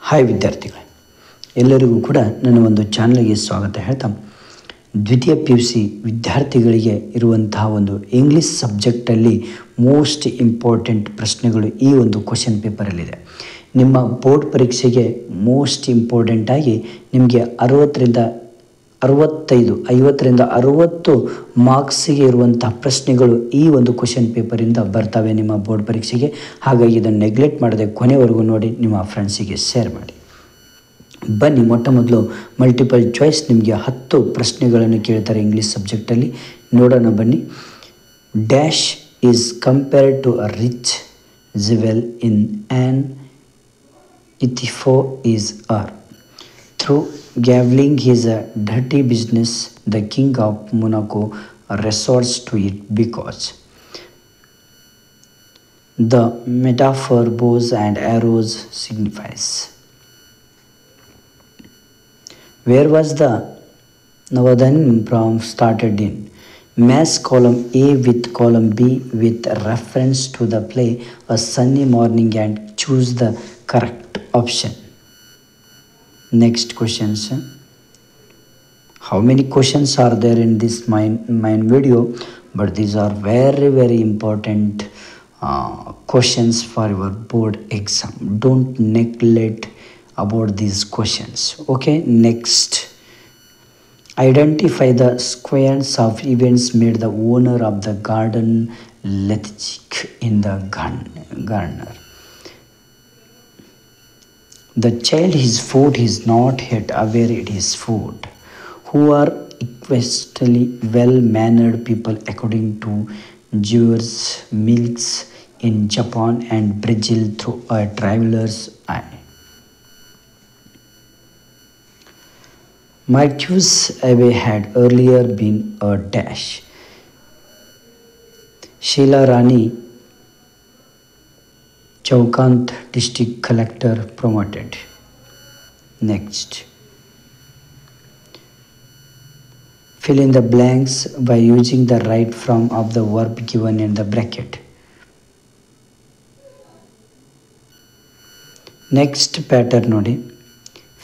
Hi ವಿದ್ಯಾರ್ಥಿಗಳೇ, ಎಲ್ಲರಿಗೂ ಕೂಡ ನನ್ನ ಒಂದು ಚಾನಲ್ಗೆ ಸ್ವಾಗತ ಹೇಳ್ತಾ, ದ್ವಿತೀಯ PUC ವಿದ್ಯಾರ್ಥಿಗಳಿಗೆ ಇರುವಂತಹ ಒಂದು ಇಂಗ್ಲೀಷ್ ಸಬ್ಜೆಕ್ಟಲ್ಲಿ ಮೋಸ್ಟ್ ಇಂಪಾರ್ಟೆಂಟ್ ಪ್ರಶ್ನೆಗಳು ಈ ಒಂದು ಕ್ವಶನ್ ಪೇಪರಲ್ಲಿದೆ. ನಿಮ್ಮ ಬೋರ್ಡ್ ಪರೀಕ್ಷೆಗೆ ಮೋಸ್ಟ್ ಇಂಪಾರ್ಟೆಂಟಾಗಿ ನಿಮಗೆ 50ರಿಂದ 60 ಮಾರ್ಕ್ಸಿಗೆ ಇರುವಂತಹ ಪ್ರಶ್ನೆಗಳು ಈ ಒಂದು ಕ್ವಶನ್ ಪೇಪರಿಂದ ಬರ್ತವೆ ನಿಮ್ಮ ಬೋರ್ಡ್ ಪರೀಕ್ಷೆಗೆ. ಹಾಗಾಗಿ ಇದನ್ನು ನೆಗ್ಲೆಕ್ಟ್ ಮಾಡದೆ ಕೊನೆವರೆಗೂ ನೋಡಿ, ನಿಮ್ಮ ಫ್ರೆಂಡ್ಸಿಗೆ ಶೇರ್ ಮಾಡಿ. ಬನ್ನಿ, ಮೊಟ್ಟ ಮೊದಲು ಮಲ್ಟಿಪಲ್ ಚಾಯ್ಸ್ ನಿಮಗೆ 10 ಪ್ರಶ್ನೆಗಳನ್ನು ಕೇಳ್ತಾರೆ ಇಂಗ್ಲೀಷ್ ಸಬ್ಜೆಕ್ಟಲ್ಲಿ. ನೋಡೋಣ ಬನ್ನಿ. Dash is compared to a rich jewel in an Ethiop's ear. Through gambling is a dirty business. The king of Monaco resorts to it because the metaphor bows and arrows signifies. Where was the Navadan prom started in? Match column A with column B with reference to the play A Sunny Morning and choose the correct option. Next questions. How many questions are there in this main video? But these are very important questions for your board exam. Don't neglect about these questions. Okay, next. Identify the sequence of events made the owner of the garden lethargic in the gardener. The child his food is not yet aware it is food. Who are equally well-mannered people according to Jewish Mills in Japan and Brazil through a traveler's eye. Marcus Abbey had earlier been a dash. Sheila Rani Chaukant district collector promoted. Next. Fill in the blanks by using the right form of the verb given in the bracket. Next pattern ನೋಡಿ.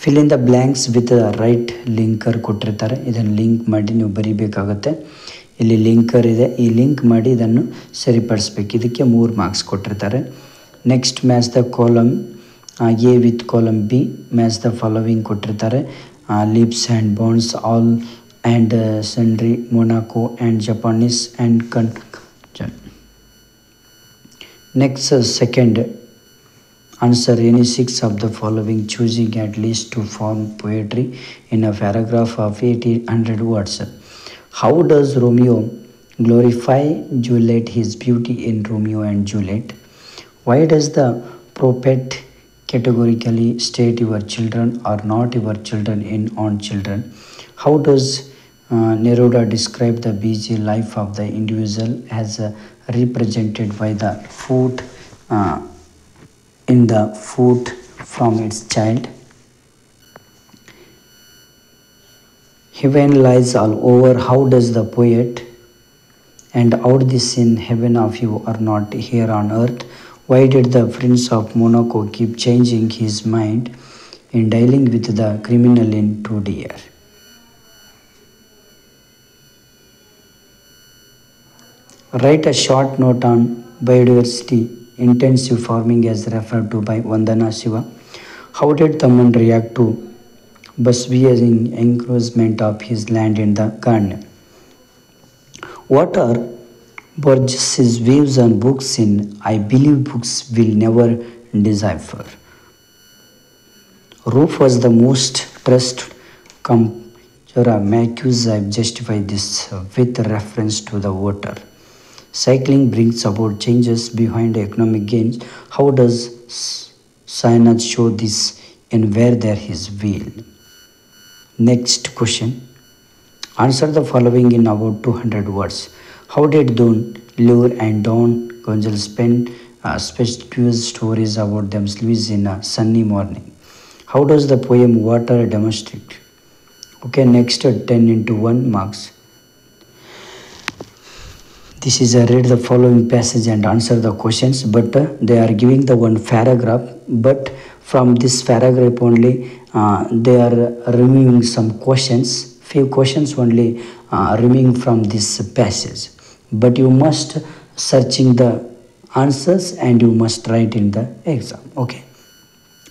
Fill in the blanks with the right linker ಕೊಟ್ಟಿರ್ತಾರೆ. ಇದನ್ನು link ಮಾಡಿ ನೀವು ಬರೀಬೇಕಾಗುತ್ತೆ. ಇಲ್ಲಿ linker ಇದೆ, ಈ link ಮಾಡಿ ಇದನ್ನು ಸರಿಪಡಿಸ್ಬೇಕು. ಇದಕ್ಕೆ 3 ಮಾರ್ಕ್ಸ್ ಕೊಟ್ಟಿರ್ತಾರೆ. Next, match the column A with column B. Match the following ಕೊಟ್ಟಿರ್ತಾರೆ. Leaps and bounds, all and sundry, Monaco and Japanese and cancan. Next, second, answer any 6 of the following, choosing at least to form poetry in a paragraph of 800 words. How does Romeo glorify Juliet, his beauty in Romeo and Juliet? Why does the prophet categorically state your children are not your children in on children? How does Neruda describe the busy life of the individual as represented by the foot in the foot from its child? Heaven lies all over. How does the poet and out this in heaven of you are not here on earth? Why did the Prince of Monaco keep changing his mind in dealing with the criminal in 2DR? Write a short note on biodiversity intensive farming as referred to by Vandana Shiva. How did Taman react to Basvia's encroachment of his land in the garden? What are Borges' views on books in I Believe Books Will Never Decipher? Roof was the most trust Marcus. I justify this with reference to the water. Cycling brings about changes behind economic gains. How does Sinach show this in Where There Is Will? Next question. Answer the following in about 200 words. How did Don Lure and Don Gonzalez pen specious stories about themselves in a sunny morning? How does the poem Water demonstrate? Okay, next 10 into 1 marks. This is a read the following passage and answer the questions, but they are giving the one paragraph, but from this paragraph only they are removing some questions, few questions only removing from this passage, but you must searching the answers and you must write in the exam. Okay,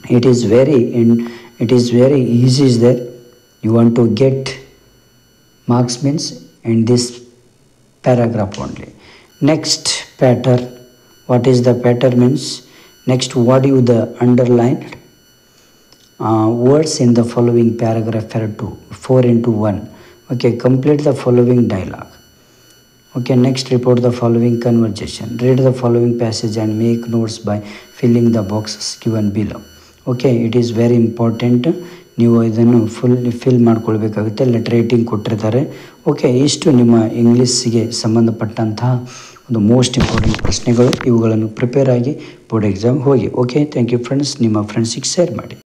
it is very easy is there. You want to get marks means in this paragraph only. Next pattern, what is the pattern means? Next, what you the underlined words in the following paragraph are 4 into 1. Okay, complete the following dialogue. Okay, next report the following conversation. Read the following passage and make notes by filling the boxes given below. Okay, it is very important. ನೀವು ಇದನ್ನು fill ಮಾಡ್ಕೊಳ್ಬೇಕಾಗುತ್ತೆ. Letter writing ಕೊಟ್ಟಿರ್ತಾರೆ. Okay, ಇಷ್ಟು ನಿಮ್ಮ ಇಂಗ್ಲೀಷ್ಗೆ ಸಂಬಂಧಪಟ್ಟಂತಹ ಒಂದು most important ಪ್ರಶ್ನೆಗಳು. ಇವುಗಳನ್ನು prepare ಆಗಿ ಬೋರ್ಡ್ ಎಕ್ಸಾಮ್ ಹೋಗಿ. Okay, thank you friends. ನಿಮ್ಮ ಫ್ರೆಂಡ್ಸಿಗೆ ಶೇರ್ ಮಾಡಿ.